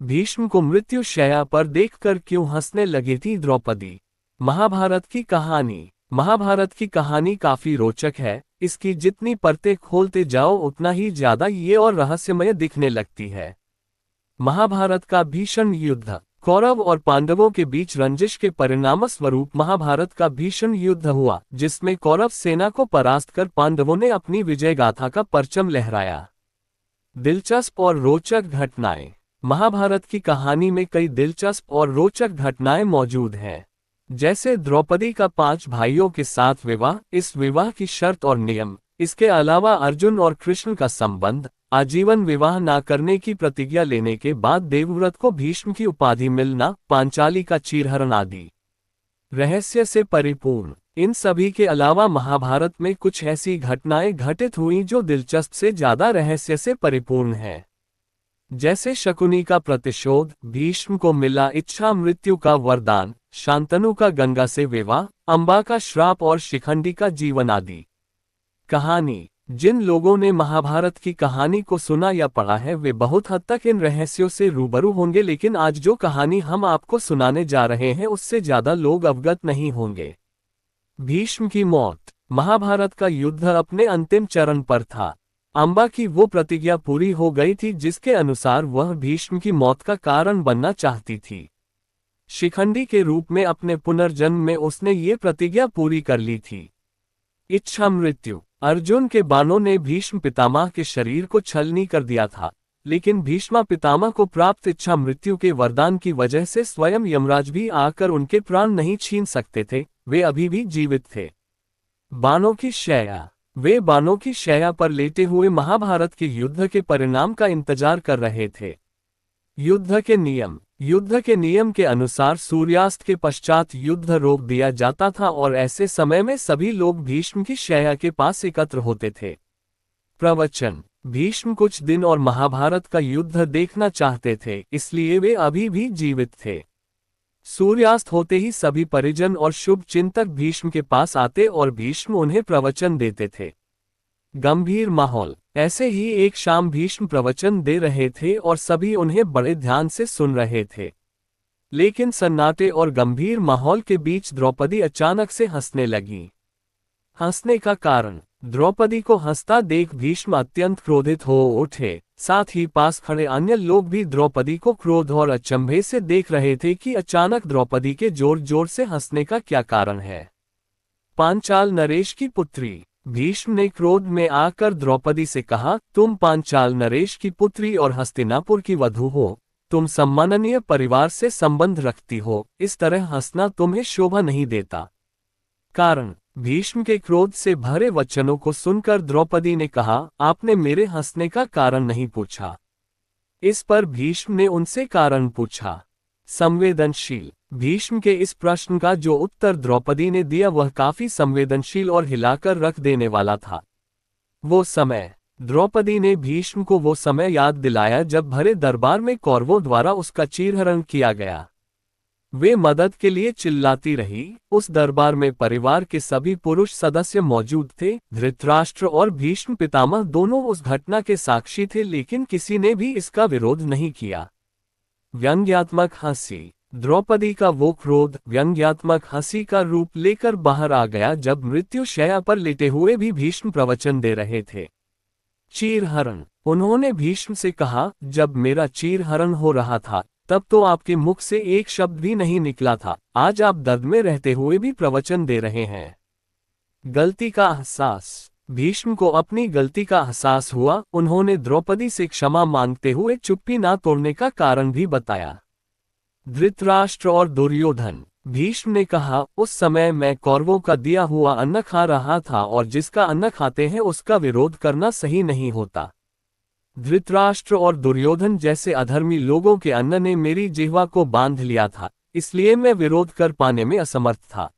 भीष्म को मृत्यु शैया पर देखकर क्यों हंसने लगी थी द्रौपदी। महाभारत की कहानी। महाभारत की कहानी काफी रोचक है। इसकी जितनी परतें खोलते जाओ उतना ही ज्यादा ये और रहस्यमय दिखने लगती है। महाभारत का भीषण युद्ध। कौरव और पांडवों के बीच रंजिश के परिणामस्वरूप महाभारत का भीषण युद्ध हुआ, जिसमें कौरव सेना को परास्त कर पांडवों ने अपनी विजय गाथा का परचम लहराया। दिलचस्प और रोचक घटनाएं। महाभारत की कहानी में कई दिलचस्प और रोचक घटनाएं मौजूद हैं, जैसे द्रौपदी का 5 भाइयों के साथ विवाह, इस विवाह की शर्त और नियम। इसके अलावा अर्जुन और कृष्ण का संबंध, आजीवन विवाह न करने की प्रतिज्ञा लेने के बाद देवव्रत को भीष्म की उपाधि मिलना, पांचाली का चीरहरण आदि। रहस्य से परिपूर्ण। इन सभी के अलावा महाभारत में कुछ ऐसी घटनाएं घटित हुई जो दिलचस्प से ज्यादा रहस्य से परिपूर्ण है, जैसे शकुनी का प्रतिशोध, भीष्म को मिला इच्छा मृत्यु का वरदान, शांतनु का गंगा से विवाह, अंबा का श्राप और शिखंडी का जीवन आदि। कहानी। जिन लोगों ने महाभारत की कहानी को सुना या पढ़ा है वे बहुत हद तक इन रहस्यों से रूबरू होंगे, लेकिन आज जो कहानी हम आपको सुनाने जा रहे हैं उससे ज्यादा लोग अवगत नहीं होंगे। भीष्म की मौत। महाभारत का युद्ध अपने अंतिम चरण पर था। अंबा की वो प्रतिज्ञा पूरी हो गई थी जिसके अनुसार वह भीष्म की मौत का कारण बनना चाहती थी। शिखंडी के रूप में अपने पुनर्जन्म में उसने ये प्रतिज्ञा पूरी कर ली थी। इच्छा मृत्यु। अर्जुन के बाणों ने भीष्म पितामह के शरीर को छलनी कर दिया था, लेकिन भीष्मा पितामह को प्राप्त इच्छा मृत्यु के वरदान की वजह से स्वयं यमराज भी आकर उनके प्राण नहीं छीन सकते थे, वे अभी भी जीवित थे। बाणों की शैया। वे बाणों की शैया पर लेटे हुए महाभारत के युद्ध के परिणाम का इंतजार कर रहे थे। युद्ध के नियम। युद्ध के नियम के अनुसार सूर्यास्त के पश्चात युद्ध रोक दिया जाता था और ऐसे समय में सभी लोग भीष्म की शैया के पास एकत्र होते थे। प्रवचन। भीष्म कुछ दिन और महाभारत का युद्ध देखना चाहते थे, इसलिए वे अभी भी जीवित थे। सूर्यास्त होते ही सभी परिजन और शुभ चिंतक भीष्म के पास आते और भीष्म उन्हें प्रवचन देते थे। गंभीर माहौल। ऐसे ही एक शाम भीष्म प्रवचन दे रहे थे और सभी उन्हें बड़े ध्यान से सुन रहे थे, लेकिन सन्नाटे और गंभीर माहौल के बीच द्रौपदी अचानक से हंसने लगी। हंसने का कारण। द्रौपदी को हंसता देख भीष्म अत्यंत क्रोधित हो उठे। साथ ही पास खड़े अन्य लोग भी द्रौपदी को क्रोध और अचंभे से देख रहे थे कि अचानक द्रौपदी के जोर जोर से हंसने का क्या कारण है। पांचाल नरेश की पुत्री। भीष्म ने क्रोध में आकर द्रौपदी से कहा, तुम पांचाल नरेश की पुत्री और हस्तिनापुर की वधू हो, तुम सम्माननीय परिवार से संबंध रखती हो, इस तरह हंसना तुम्हें शोभा नहीं देता। कारण। भीष्म के क्रोध से भरे वचनों को सुनकर द्रौपदी ने कहा, आपने मेरे हंसने का कारण नहीं पूछा। इस पर भीष्म ने उनसे कारण पूछा। संवेदनशील। भीष्म के इस प्रश्न का जो उत्तर द्रौपदी ने दिया वह काफी संवेदनशील और हिलाकर रख देने वाला था। वो समय। द्रौपदी ने भीष्म को वो समय याद दिलाया जब भरे दरबार में कौरवों द्वारा उसका चीरहरण किया गया। वे मदद के लिए चिल्लाती रही। उस दरबार में परिवार के सभी पुरुष सदस्य मौजूद थे। धृतराष्ट्र और भीष्म पितामह दोनों उस घटना के साक्षी थे, लेकिन किसी ने भी इसका विरोध नहीं किया। व्यंग्यात्मक हंसी। द्रौपदी का वो क्रोध व्यंग्यात्मक हंसी का रूप लेकर बाहर आ गया जब मृत्यु शैया पर लेटे हुए भी भीष्म प्रवचन दे रहे थे। चीरहरण। उन्होंने भीष्म से कहा, जब मेरा चीरहरण हो रहा था तब तो आपके मुख से एक शब्द भी नहीं निकला था, आज आप दर्द में रहते हुए भी प्रवचन दे रहे हैं। गलती का एहसास। भीष्म को अपनी गलती का एहसास हुआ। उन्होंने द्रौपदी से क्षमा मांगते हुए चुप्पी ना तोड़ने का कारण भी बताया। धृतराष्ट्र और दुर्योधन। भीष्म ने कहा, उस समय मैं कौरवों का दिया हुआ अन्न खा रहा था और जिसका अन्न खाते हैं उसका विरोध करना सही नहीं होता। धृतराष्ट्र और दुर्योधन जैसे अधर्मी लोगों के अन्न ने मेरी जिह्वा को बांध लिया था, इसलिए मैं विरोध कर पाने में असमर्थ था।